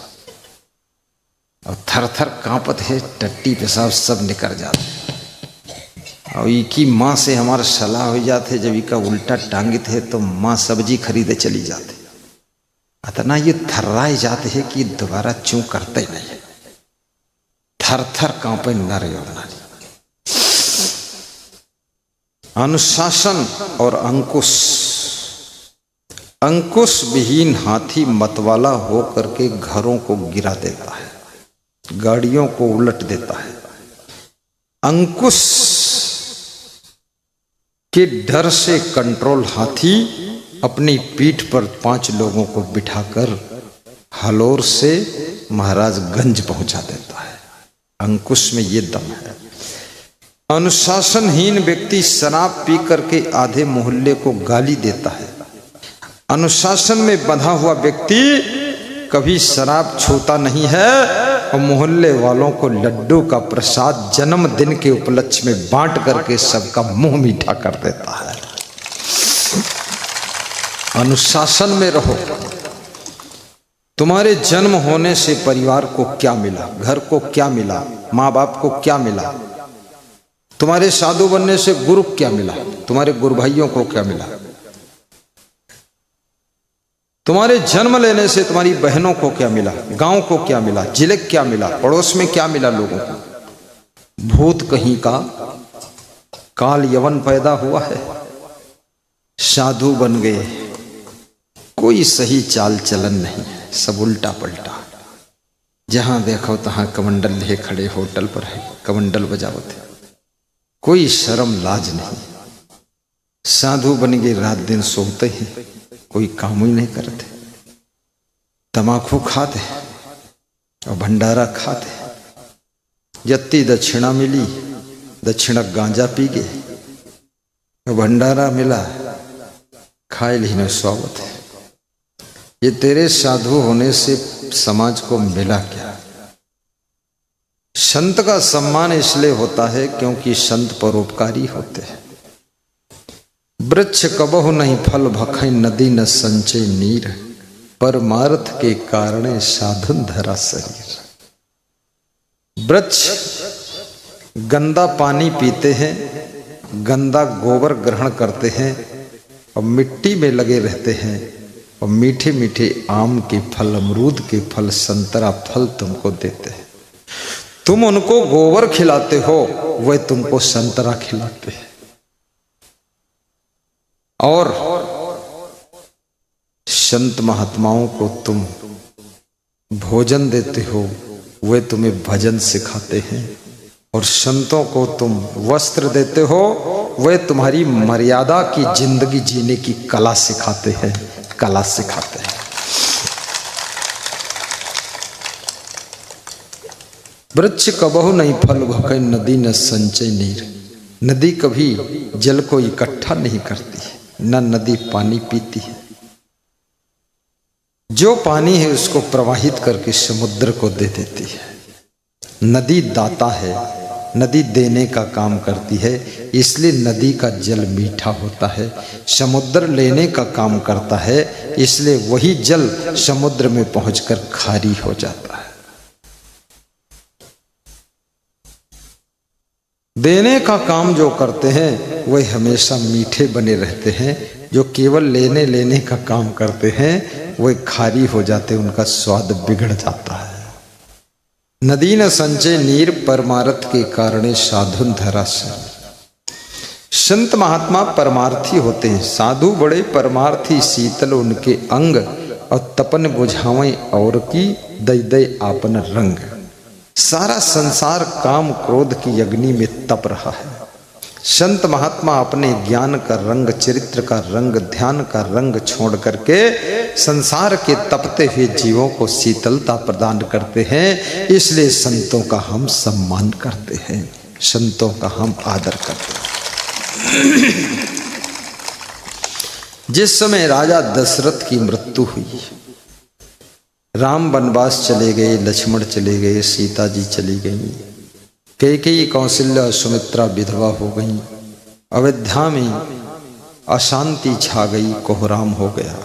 और थर थर कांपत है, टट्टी पेशाब सब निकल जाते। और इकी माँ से हमारा सलाह हो जाते, जब इका उल्टा टांगित है तो माँ सब्जी खरीदे चली जाते। इतना ये थर्राए जाते हैं कि दोबारा चूं करते ही नहीं, थर थर कांपे नारे और नारी। अनुशासन और अंकुश। अंकुश विहीन हाथी मतवाला हो करके घरों को गिरा देता है, गाड़ियों को उलट देता है। अंकुश के डर से कंट्रोल हाथी अपनी पीठ पर 5 लोगों को बिठाकर हलोर से महाराजगंज पहुंचा देता है। अंकुश में ये दम है। अनुशासनहीन व्यक्ति शराब पी करके आधे मोहल्ले को गाली देता है। अनुशासन में बंधा हुआ व्यक्ति कभी शराब छूता नहीं है और मोहल्ले वालों को लड्डू का प्रसाद जन्मदिन के उपलक्ष्य में बांट करके सबका मुंह मीठा कर देता है। अनुशासन में रहो। तुम्हारे जन्म होने से परिवार को क्या मिला, घर को क्या मिला, माँ बाप को क्या मिला, तुम्हारे साधु बनने से गुरु क्या मिला, तुम्हारे गुरु भाइयों को क्या मिला, तुम्हारे जन्म लेने से तुम्हारी बहनों को क्या मिला, गांव को क्या मिला, जिले क्या मिला, पड़ोस में क्या मिला लोगों को। भूत कहीं का, काल यवन पैदा हुआ है, साधु बन गए, कोई सही चाल चलन नहीं है, सब उल्टा पलटा। जहां देखो तहां कमंडल ले खड़े, होटल पर है कमंडल बजावते, कोई शर्म लाज नहीं। साधु बन गए, रात दिन सोते हैं, कोई काम ही नहीं करते, तमाकू खाते और भंडारा खाते। जत्ती दक्षिणा मिली, दक्षिणा गांजा पी गए, भंडारा मिला, खाए ली स्वागत है। ये तेरे साधु होने से समाज को मिला क्या? संत का सम्मान इसलिए होता है क्योंकि संत परोपकारी होते हैं। वृक्ष कबहु नहीं फल भखै, नदी न संचय नीर, परमार्थ के कारण साधन धरा शरीर। वृक्ष गंदा पानी पीते हैं, गंदा गोबर ग्रहण करते हैं और मिट्टी में लगे रहते हैं, और मीठे मीठे आम के फल, अमरूद के फल, संतरा फल तुमको देते हैं। तुम उनको गोबर खिलाते हो, वह तुमको संतरा खिलाते हैं। और संत महात्माओं को तुम भोजन देते हो, वे तुम्हें भजन सिखाते हैं। और संतों को तुम वस्त्र देते हो, वे तुम्हारी मर्यादा की जिंदगी जीने की कला सिखाते हैं, कला सिखाते हैं। वृक्ष कबहु नहीं फल भखै, नदी न संचय नीर। नदी कभी जल को इकट्ठा नहीं करती, न नदी पानी पीती है। जो पानी है उसको प्रवाहित करके समुद्र को दे देती है। नदी दाता है, नदी देने का काम करती है, इसलिए नदी का जल मीठा होता है। समुद्र लेने का काम करता है, इसलिए वही जल समुद्र में पहुंचकर खारी हो जाता है। देने का काम जो करते हैं वह हमेशा मीठे बने रहते हैं। जो केवल लेने लेने का काम करते हैं वह खारी हो जाते, उनका स्वाद बिगड़ जाता है। नदी न संचय नीर, परमार्थ के कारण साधुन धरा शरीर। संत महात्मा परमार्थी होते हैं, साधु बड़े परमार्थी, शीतल उनके अंग, और तपन बुझावें और की दई दई आपन रंग। सारा संसार काम क्रोध की अग्नि में तप रहा है। संत महात्मा अपने ज्ञान का रंग, चरित्र का रंग, ध्यान का रंग छोड़ करके संसार के तपते हुए जीवों को शीतलता प्रदान करते हैं। इसलिए संतों का हम सम्मान करते हैं, संतों का हम आदर करते हैं। जिस समय राजा दशरथ की मृत्यु हुई, राम वनवास चले गए, लक्ष्मण चले गए, सीता जी चली गई, कैकेयी कौशल्या सुमित्रा विधवा हो गई। अयोध्या में अशांति छा गई, कोहराम हो गया,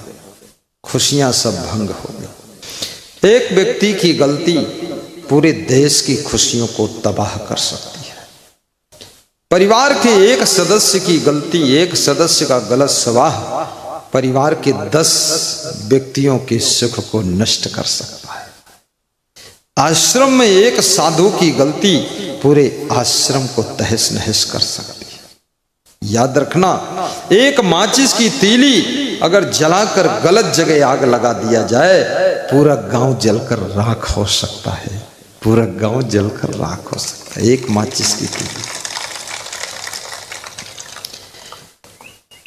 खुशियां सब भंग हो गई। एक व्यक्ति की गलती पूरे देश की खुशियों को तबाह कर सकती है। परिवार के एक सदस्य की गलती, एक सदस्य का गलत स्वभाव परिवार के 10 व्यक्तियों के सुख को नष्ट कर सकता है। आश्रम में एक साधु की गलती पूरे आश्रम को तहस नहस कर सकती है। याद रखना, एक माचिस की तीली अगर जलाकर गलत जगह आग लगा दिया जाए, पूरा गांव जलकर राख हो सकता है। पूरा गांव जलकर राख हो सकता है, एक माचिस की तीली।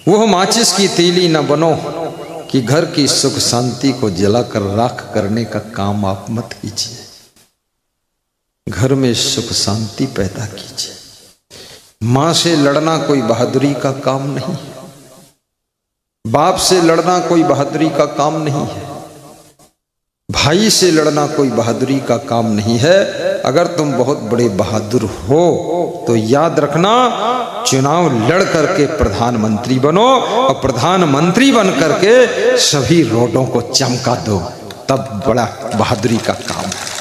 वह माचिस की तीली न बनो कि घर की सुख शांति को जलाकर राख करने का काम आप मत कीजिए। घर में सुख शांति पैदा कीजिए। मां से लड़ना कोई बहादुरी का काम नहीं है। बाप से लड़ना कोई बहादुरी का काम नहीं है। भाई से लड़ना कोई बहादुरी का काम नहीं है। अगर तुम बहुत बड़े बहादुर हो तो याद रखना, चुनाव लड़ करके प्रधानमंत्री बनो और प्रधानमंत्री बन करके सभी रोडों को चमका दो, तब बड़ा बहादुरी का काम है।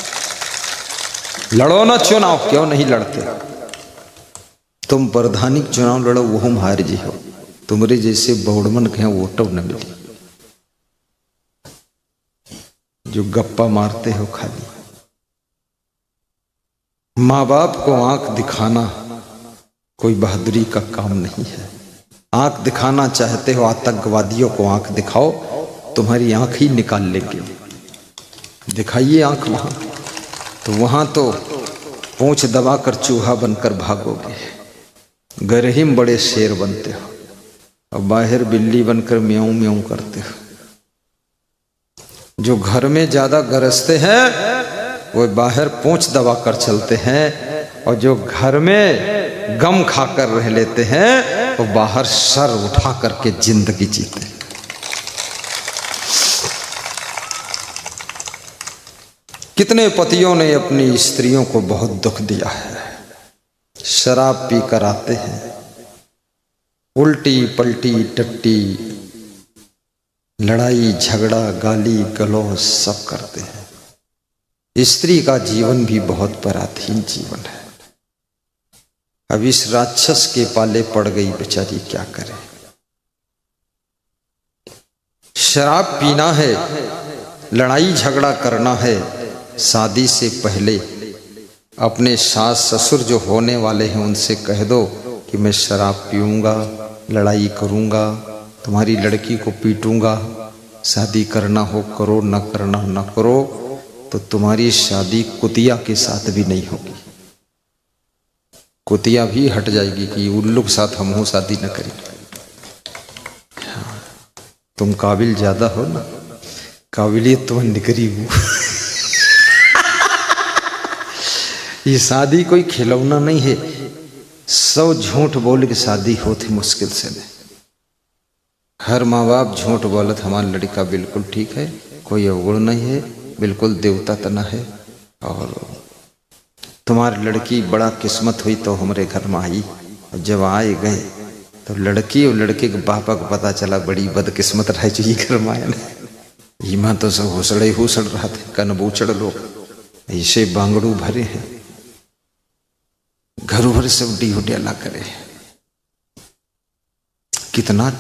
लड़ो ना चुनाव, क्यों नहीं लड़ते? तुम प्रधानी चुनाव लड़ो, वो हम हार जी हो। तुम्हारे जैसे बौड़मन के वोटो न मिली, जो गप्पा मारते हो खाली। माँ बाप को आंख दिखाना कोई बहादुरी का काम नहीं है। आंख दिखाना चाहते हो आतंकवादियों को आंख दिखाओ, तुम्हारी आंख ही निकाल लेंगे। दिखाइए आंख वहां, तो वहां तो पूंछ दबाकर चूहा बनकर भागोगे। घर ही में बड़े शेर बनते हो और बाहर बिल्ली बनकर म्याऊं म्याऊं करते हो। जो घर में ज्यादा गरजते हैं वो बाहर पूंछ दबाकर चलते हैं, और जो घर में गम खाकर रह लेते हैं वो बाहर सर उठा करके जिंदगी जीते हैं। कितने पतियों ने अपनी स्त्रियों को बहुत दुख दिया है। शराब पी कर आते हैं, उल्टी पलटी टट्टी, लड़ाई झगड़ा गाली गलौज सब करते हैं। स्त्री का जीवन भी बहुत पराधीन जीवन है। अब इस राक्षस के पाले पड़ गई बेचारी, क्या करे। शराब पीना है, लड़ाई झगड़ा करना है। शादी से पहले अपने सास ससुर जो होने वाले हैं उनसे कह दो कि मैं शराब पीऊंगा, लड़ाई करूंगा, तुम्हारी लड़की को पीटूंगा। शादी करना हो करो, न करना न करो, तो तुम्हारी शादी कुतिया के साथ भी नहीं होगी। कुतिया भी हट जाएगी कि उल्लू के साथ हम हो शादी न करेंगे। तुम काबिल ज्यादा हो ना, काबिलियत तुम्हें निकरी हूं। ये शादी कोई खिलौना नहीं है। 100 झूठ बोल के शादी होती मुश्किल से नहीं। हर माँ बाप झूठ बोलत हमारा लड़का बिल्कुल ठीक है, कोई अवगुण नहीं है, बिल्कुल देवता तना है, और तुम्हारी लड़की बड़ा किस्मत हुई तो हमारे घर में आई। और जब आए गए तो लड़की और लड़के के बापा को पता चला बड़ी बदकिस्मत रह चुकी घर में आया। ईमा तो सब हुसड़े हुसड़ रहा थे, कनबूचड़ लोग ऐसे बांगड़ू भरे हैं, घर भर सब डिहुडियाला करे। कितना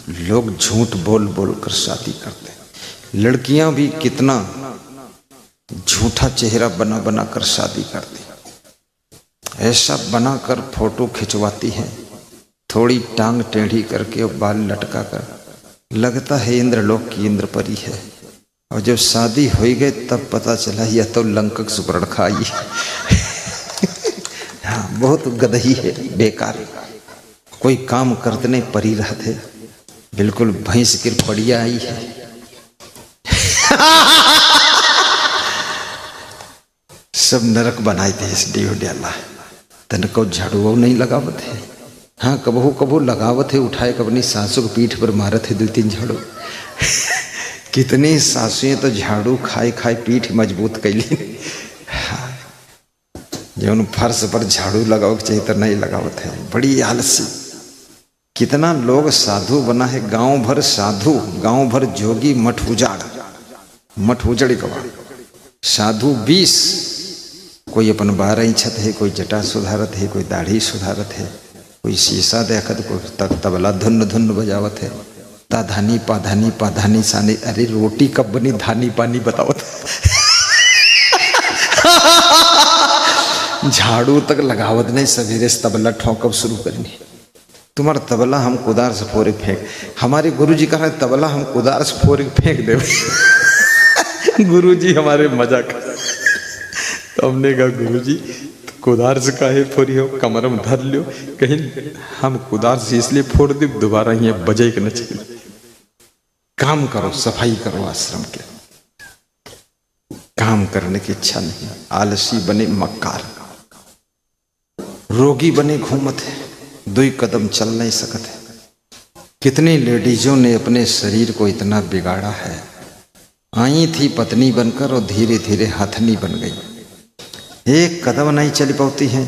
लोग झूठ बोल बोल कर शादी करते हैं। लड़कियां भी कितना झूठा चेहरा बना बना कर शादी करती, ऐसा बनाकर फोटो खिंचवाती है, थोड़ी टांग टेढ़ी करके और बाल लटका कर, लगता है इंद्रलोक की इंद्रपरी है। और जब शादी हो गई तब पता चला यह तो लंकक सुपर्ण खाई। हाँ, बहुत गदही है, बेकार, कोई काम करते नहीं परी रहते, बिल्कुल भैंस की पड़िया आई है। सब नरक बनाए थे इस डियोडियाला। तन को झाड़ू नहीं लगावत है। हाँ, कबहू कबहू लगावत है, उठाए अपनी सासू को पीठ पर मारत है 2-3 झाड़ू। कितनी सासुएं तो झाड़ू खाए खाए पीठ मजबूत कैली। जब फर्श पर झाड़ू लगाओ चाहिए तो नहीं लगावत है, बड़ी आलसी। कितना लोग साधु बना है, गांव भर साधु, गांव भर जोगी, मठ उजड़ गवा। साधु 20, कोई अपन 12 छत है, कोई जटा सुधारत है, कोई दाढ़ी सुधारत है, कोई शीशा देखत, कोई तबला धुन धुन बजावत है। ताधानी पाधानी पाधानी सानी, अरे रोटी कब बनी धानी पानी बतावत। झाड़ू तक लगावत नहीं, सवेरे से तबला ठोकब शुरू करनी। तुम्हारा तबला हम कुदार से फोड़ फेंक, हमारे गुरुजी कह रहे तबला हम कुदार से फोड़ फेंक दे। गुरुजी हमारे मजाक। तो हमने कहा गुरुजी कुदार से काहे फोड़ी हो, कमर में धर लियो। कहीं हम कुदार से इसलिए फोड़ दे दोबारा ये बजे के न चले। काम करो, सफाई करो आश्रम के। काम करने की इच्छा नहीं, आलसी बने मक्कार, रोगी बने घूमत है, 2 कदम चल नहीं सकते। कितनी लेडीजों ने अपने शरीर को इतना बिगाड़ा है। आई थी पत्नी बनकर और धीरे धीरे हथनी बन गई। 1 कदम नहीं चल पाती है।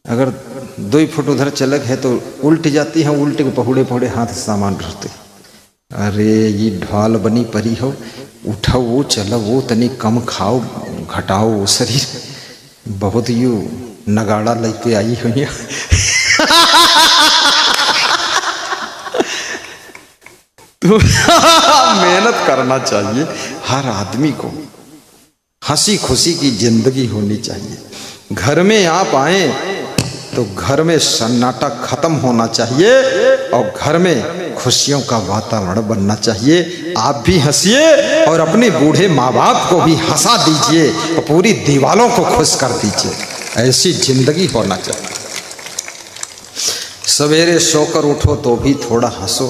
अगर 2 फुट उधर चलक है तो उल्ट जाती है, उल्टे के पहुड़े पहुड़े हाथ सामान रखते। अरे ये ढाल बनी परी हो, उठो वो चलो वो, तनी कम खाओ घटाओ वो शरीर। बहुत यू नगाड़ा लेके आई हुई। तो मेहनत करना चाहिए हर आदमी को, हंसी खुशी की जिंदगी होनी चाहिए। घर में आप आए तो घर में सन्नाटा खत्म होना चाहिए और घर में खुशियों का वातावरण बनना चाहिए। आप भी हंसिए और अपने बूढ़े माँ बाप को भी हंसा दीजिए और पूरी दीवालों को खुश कर दीजिए। ऐसी जिंदगी होना चाहिए। सवेरे सोकर उठो तो भी थोड़ा हंसो,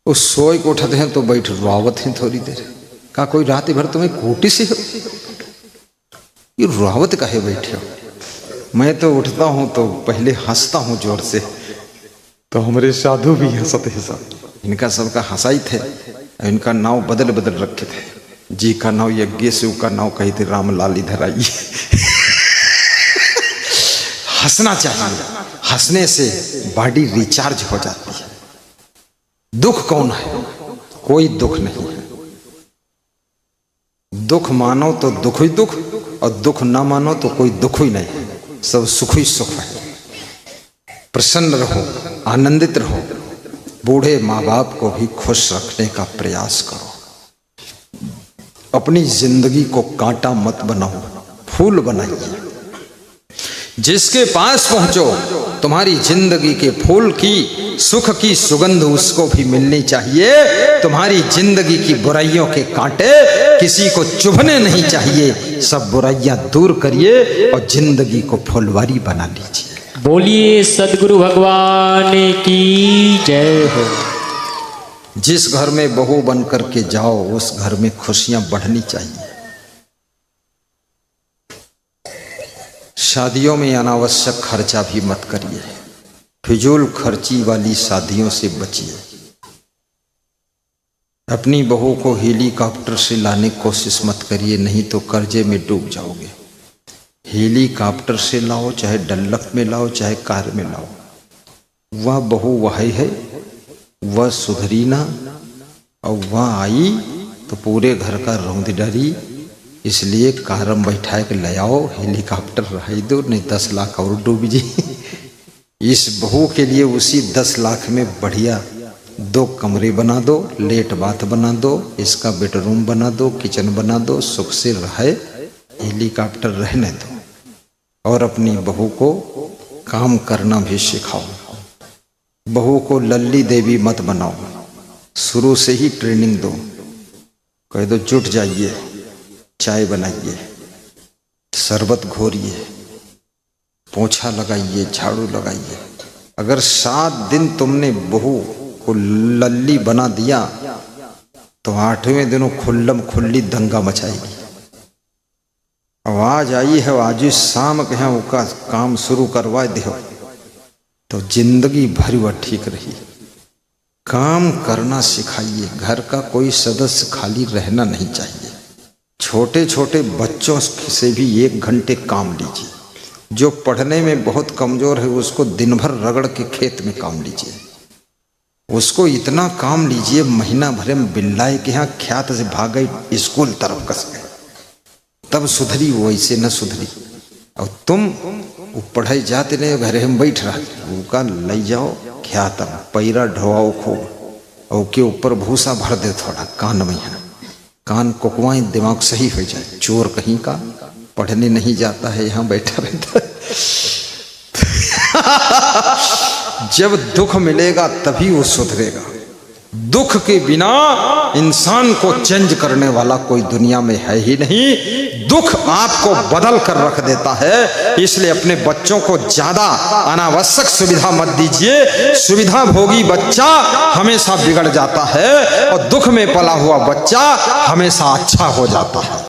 उस सोए को उठते हैं तो बैठ रुआवत हैं थोड़ी देर। का कोई रात भर तुम्हें कोटी से हो, ये रुआवत काहे बैठे हो। मैं तो उठता हूं तो पहले हंसता हूं जोर से। तो हमारे साधु भी हंसते हैं सब, इनका सबका हंसाई थे। इनका नाव बदल बदल रखे थे, जी का नाव यज्ञ से, का नाव कही थे रामलाल इधर आइए। हंसना चाहिए, हंसने से बॉडी रिचार्ज हो जाती है। दुख कौन है, कोई दुख नहीं है। दुख मानो तो दुख ही दुख, और दुख ना मानो तो कोई दुख ही नहीं है। सब सुख ही सुख है। प्रसन्न रहो, आनंदित रहो। बूढ़े माँ बाप को भी खुश रखने का प्रयास करो। अपनी जिंदगी को कांटा मत बनाओ, फूल बनाइए। जिसके पास पहुंचो तुम्हारी जिंदगी के फूल की, सुख की सुगंध उसको भी मिलनी चाहिए। तुम्हारी जिंदगी की बुराइयों के कांटे किसी को चुभने नहीं चाहिए। सब बुराइयां दूर करिए और जिंदगी को फुलवारी बना लीजिए। बोलिए सदगुरु भगवान की जय हो। जिस घर में बहू बन करके जाओ उस घर में खुशियां बढ़नी चाहिए। शादियों में अनावश्यक खर्चा भी मत करिए। फिजूल खर्ची वाली शादियों से बचिए। अपनी बहू को हेलीकॉप्टर से लाने की कोशिश मत करिए, नहीं तो कर्जे में डूब जाओगे। हेलीकॉप्टर से लाओ, चाहे डल्लफ में लाओ, चाहे कार में लाओ, वह बहू वही है, वह सुधरी ना, और वह आई तो पूरे घर का रौंद डरी। इसलिए कार में बैठा के ले आओ, हेलीकॉप्टर रह दो, नहीं 10 लाख और डूब जी। इस बहू के लिए उसी 10 लाख में बढ़िया 2 कमरे बना दो, लेट बाथ बना दो, इसका बेडरूम बना दो, किचन बना दो, सुख से रहे, हेलीकॉप्टर रहने दो। और अपनी बहू को काम करना भी सिखाओ। बहू को लल्ली देवी मत बनाओ, शुरू से ही ट्रेनिंग दो। कह दो जुट जाइए, चाय बनाइए, शरबत घोरिए, पोछा लगाइए, झाड़ू लगाइए। अगर 7 दिन तुमने बहू को लल्ली बना दिया तो 8वें दिनों खुल्लम खुल्ली दंगा मचाएगी। आवाज आई है, आज ही शाम के यहाँ उसका काम शुरू करवा दो तो जिंदगी भर वह ठीक रही। काम करना सिखाइए। घर का कोई सदस्य खाली रहना नहीं चाहिए। छोटे छोटे बच्चों से भी 1 घंटे काम लीजिए। जो पढ़ने में बहुत कमजोर है उसको दिन भर रगड़ के खेत में काम लीजिए। उसको इतना काम लीजिए, महीना भरे में बिल्लाए के यहाँ ख्यात से भाग गई, स्कूल तरफ कस गए, तब सुधरी, वो ऐसे न सुधरी। और तुम वो पढ़ाई जाते नहीं, घरे हम बैठ रहा, वो का ले जाओ ख्यात, पैरा ढोआओ खूब, और के ऊपर भूसा भर दे थोड़ा कान में, है कान कोकवाएं, दिमाग सही हो जाए। चोर कहीं का पढ़ने नहीं जाता है, यहाँ बैठा रहता है। जब दुख मिलेगा तभी वो सुधरेगा। दुख के बिना इंसान को चेंज करने वाला कोई दुनिया में है ही नहीं। दुख आपको बदल कर रख देता है। इसलिए अपने बच्चों को ज्यादा अनावश्यक सुविधा मत दीजिए। सुविधा भोगी बच्चा हमेशा बिगड़ जाता है और दुख में पला हुआ बच्चा हमेशा अच्छा हो जाता है।